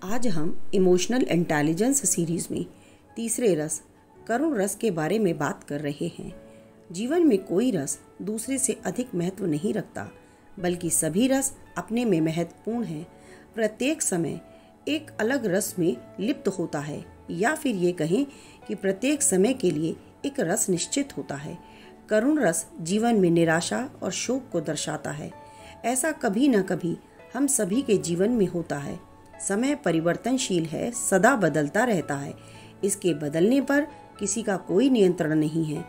आज हम emotional intelligence series में तीसरे रस करुण रस के बारे में बात कर रहे हैं। जीवन में कोई रस दूसरे से अधिक महत्व नहीं रखता, बल्कि सभी रस अपने में महत्वपूर्ण हैं। प्रत्येक समय एक अलग रस में लिप्त होता है, या फिर ये कहें कि प्रत्येक समय के लिए एक रस निश्चित होता है। करुण रस जीवन में निराशा और शोक को दर्शाता है। ऐसा कभी न कभी हम सभी के जीवन में होता है। समय परिवर्तनशील है, सदा बदलता रहता है। इसके बदलने पर किसी का कोई नियंत्रण नहीं है।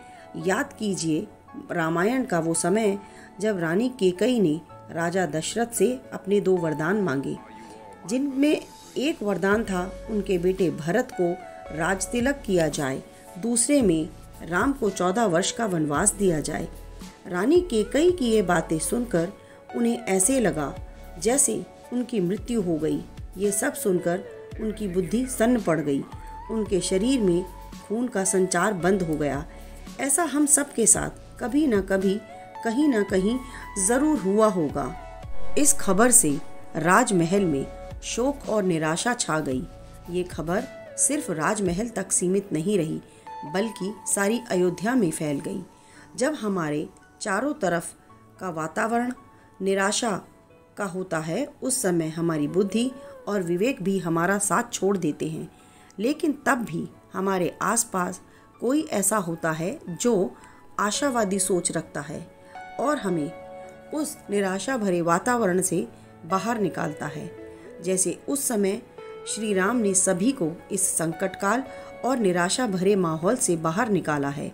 याद कीजिए रामायण का वो समय जब रानी कैकेयी ने राजा दशरथ से अपने 2 वरदान मांगे, जिनमें एक वरदान था उनके बेटे भरत को राजतिलक किया जाए, दूसरे में राम को 14 वर्ष का वनवास दिया जाए। रानी कैकेयी की ये बातें सुनकर उन्हें ऐसे लगा जैसे उनकी मृत्यु हो गई। ये सब सुनकर उनकी बुद्धि सन्न पड़ गई, उनके शरीर में खून का संचार बंद हो गया। ऐसा हम सब के साथ कभी न कभी कहीं न कहीं ज़रूर हुआ होगा। इस खबर से राजमहल में शोक और निराशा छा गई। ये खबर सिर्फ राजमहल तक सीमित नहीं रही, बल्कि सारी अयोध्या में फैल गई। जब हमारे चारों तरफ का वातावरण निराशा का होता है, उस समय हमारी बुद्धि और विवेक भी हमारा साथ छोड़ देते हैं। लेकिन तब भी हमारे आसपास कोई ऐसा होता है जो आशावादी सोच रखता है और हमें उस निराशा भरे वातावरण से बाहर निकालता है। जैसे उस समय श्री राम ने सभी को इस संकट काल और निराशा भरे माहौल से बाहर निकाला है।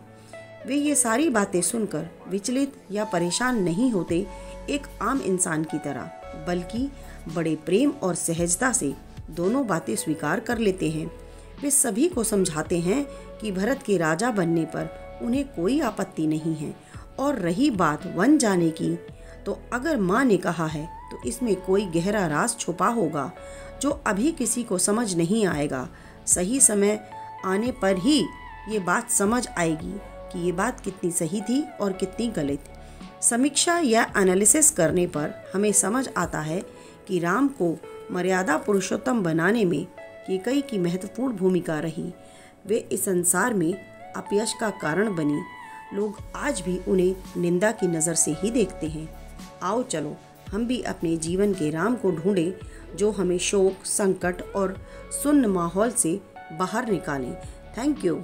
वे ये सारी बातें सुनकर विचलित या परेशान नहीं होते एक आम इंसान की तरह, बल्कि बड़े प्रेम और सहजता से दोनों बातें स्वीकार कर लेते हैं। वे सभी को समझाते हैं कि भरत के राजा बनने पर उन्हें कोई आपत्ति नहीं है। और रही बात वन जाने की, तो अगर माँ ने कहा है तो इसमें कोई गहरा राज छुपा होगा जो अभी किसी को समझ नहीं आएगा। सही समय आने पर ही ये बात समझ आएगी कि ये बात कितनी सही थी और कितनी गलत। समीक्षा या एनालिसिस करने पर हमें समझ आता है कि राम को मर्यादा पुरुषोत्तम बनाने में कैकेयी की महत्वपूर्ण भूमिका रही। वे इस संसार में अपयश का कारण बनी। लोग आज भी उन्हें निंदा की नज़र से ही देखते हैं। आओ चलो हम भी अपने जीवन के राम को ढूंढें, जो हमें शोक, संकट और सुन्न माहौल से बाहर निकालें। Thank you.